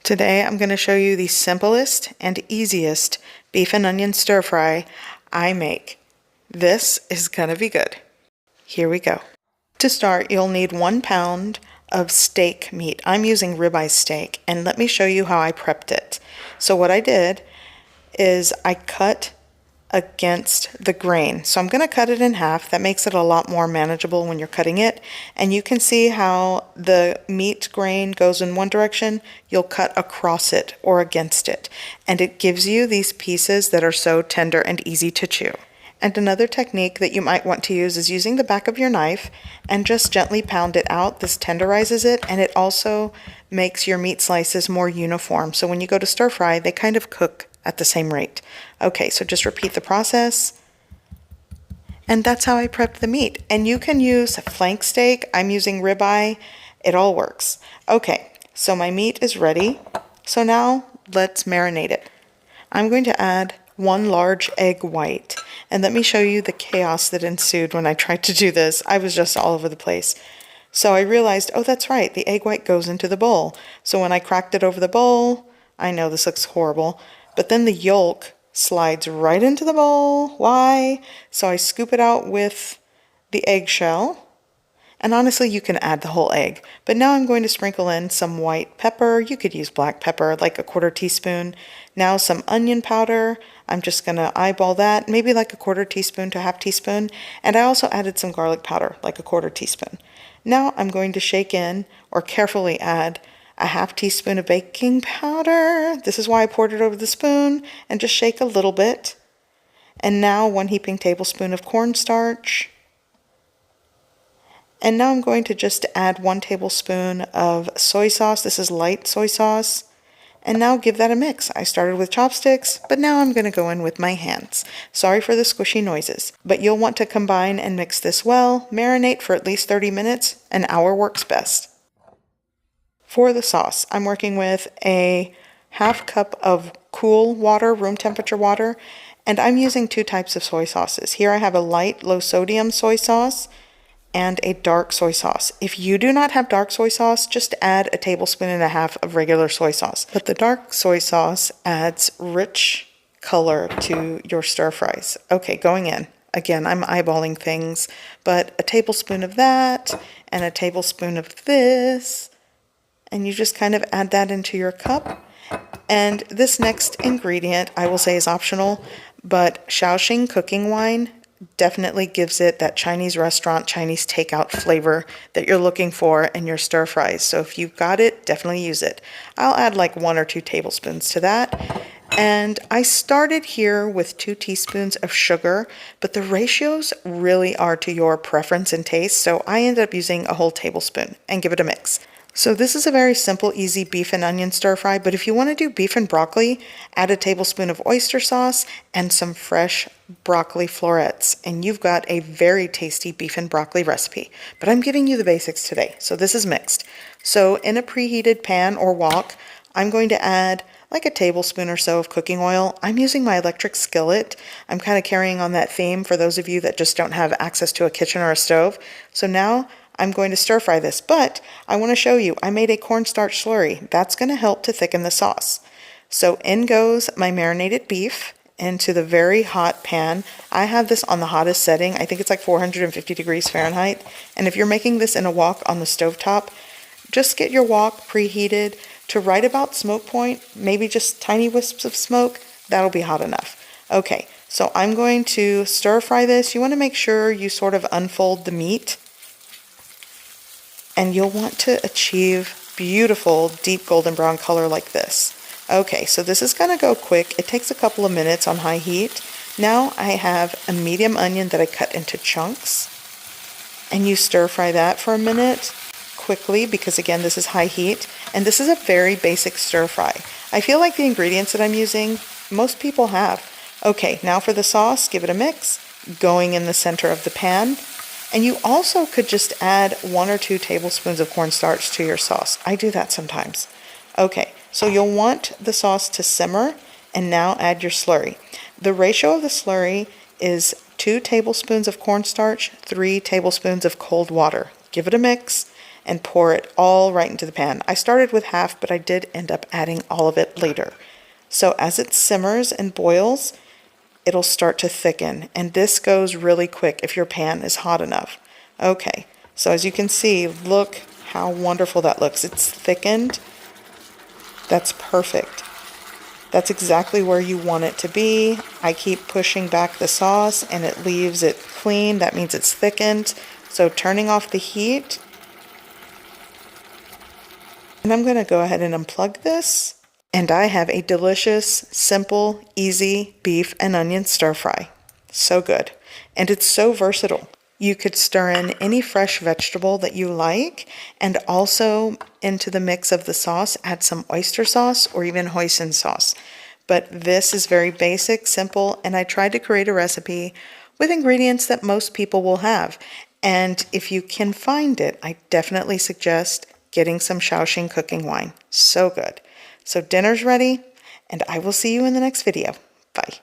Today I'm going to show you the simplest and easiest beef and onion stir fry I make. This is going to be good. Here we go. To start, you'll need 1 pound of steak meat. I'm using ribeye steak, and let me show you how I prepped it. So what I did is I cut against the grain. So I'm going to cut it in half. That makes it a lot more manageable when you're cutting it. And you can see how the meat grain goes in one direction. You'll cut across it or against it. And it gives you these pieces that are so tender and easy to chew. And another technique that you might want to use is using the back of your knife and just gently pound it out. This tenderizes it, and it also makes your meat slices more uniform. So when you go to stir fry, they kind of cook at the same rate. Okay, so just repeat the process. And that's how I prepped the meat. And you can use flank steak. I'm using ribeye. It all works. Okay, so my meat is ready. So now let's marinate it. I'm going to add 1 large egg white. And let me show you the chaos that ensued when I tried to do this. I was just all over the place. So I realized, oh, that's right, the egg white goes into the bowl. So when I cracked it over the bowl, I know this looks horrible, but then the yolk slides right into the bowl. Why? So I scoop it out with the eggshell. And honestly, you can add the whole egg. But now I'm going to sprinkle in some white pepper. You could use black pepper, like a 1/4 teaspoon. Now some onion powder. I'm just going to eyeball that, maybe like a 1/4 teaspoon to 1/2 teaspoon. And I also added some garlic powder, like a 1/4 teaspoon. Now I'm going to shake in, or carefully add, a 1/2 teaspoon of baking powder. This is why I poured it over the spoon, and just shake a little bit. And now 1 heaping tablespoon of cornstarch. And now I'm going to just add 1 tablespoon of soy sauce. This is light soy sauce. And now give that a mix. I started with chopsticks, but now I'm going to go in with my hands. Sorry for the squishy noises, but you'll want to combine and mix this well. Marinate for at least 30 minutes. An hour works best. For the sauce, I'm working with a 1/2 cup of cool water, room temperature water, and I'm using 2 types of soy sauces. Here I have a light, low sodium soy sauce and a dark soy sauce. If you do not have dark soy sauce, just add a 1.5 tablespoons of regular soy sauce. But the dark soy sauce adds rich color to your stir fries. Okay, going in. Again, I'm eyeballing things, but a tablespoon of that and a tablespoon of this. And you just kind of add that into your cup. And this next ingredient, I will say, is optional, but Shaoxing cooking wine definitely gives it that Chinese restaurant, Chinese takeout flavor that you're looking for in your stir fries. So if you've got it, definitely use it. I'll add like 1 or 2 tablespoons to that. And I started here with 2 teaspoons of sugar, but the ratios really are to your preference and taste. So I ended up using a whole tablespoon and give it a mix. So this is a very simple, easy beef and onion stir fry, but if you want to do beef and broccoli, add a tablespoon of oyster sauce and some fresh broccoli florets, and you've got a very tasty beef and broccoli recipe. But I'm giving you the basics today, so this is mixed. So in a preheated pan or wok, I'm going to add like a tablespoon or so of cooking oil. I'm using my electric skillet. I'm kind of carrying on that theme for those of you that just don't have access to a kitchen or a stove. So now I'm going to stir fry this, but I want to show you, I made a cornstarch slurry. That's going to help to thicken the sauce. So in goes my marinated beef into the very hot pan. I have this on the hottest setting. I think it's like 450 degrees Fahrenheit. And if you're making this in a wok on the stovetop, just get your wok preheated to right about smoke point, maybe just tiny wisps of smoke. That'll be hot enough. Okay, so I'm going to stir fry this. You want to make sure you sort of unfold the meat. And you'll want to achieve beautiful deep golden brown color like this. Okay, so this is going to go quick. It takes a couple of minutes on high heat. Now I have a medium onion that I cut into chunks. And you stir fry that for a minute quickly because, again, this is high heat. And this is a very basic stir fry. I feel like the ingredients that I'm using, most people have. Okay, now for the sauce, give it a mix, going in the center of the pan. And you also could just add 1 or 2 tablespoons of cornstarch to your sauce. I do that sometimes. Okay, so you'll want the sauce to simmer, and now add your slurry. The ratio of the slurry is 2 tablespoons of cornstarch, 3 tablespoons of cold water. Give it a mix, and pour it all right into the pan. I started with half, but I did end up adding all of it later. So as it simmers and boils, it'll start to thicken, and this goes really quick if your pan is hot enough. Okay, so as you can see, look how wonderful that looks. It's thickened. That's perfect. That's exactly where you want it to be. I keep pushing back the sauce and it leaves it clean. That means it's thickened. So turning off the heat. And I'm going to go ahead and unplug this. And I have a delicious, simple, easy beef and onion stir fry. So good. And it's so versatile. You could stir in any fresh vegetable that you like, and also into the mix of the sauce, add some oyster sauce or even hoisin sauce. But this is very basic, simple, and I tried to create a recipe with ingredients that most people will have. And if you can find it, I definitely suggest getting some Shaoxing cooking wine. So good. So dinner's ready, and I will see you in the next video. Bye.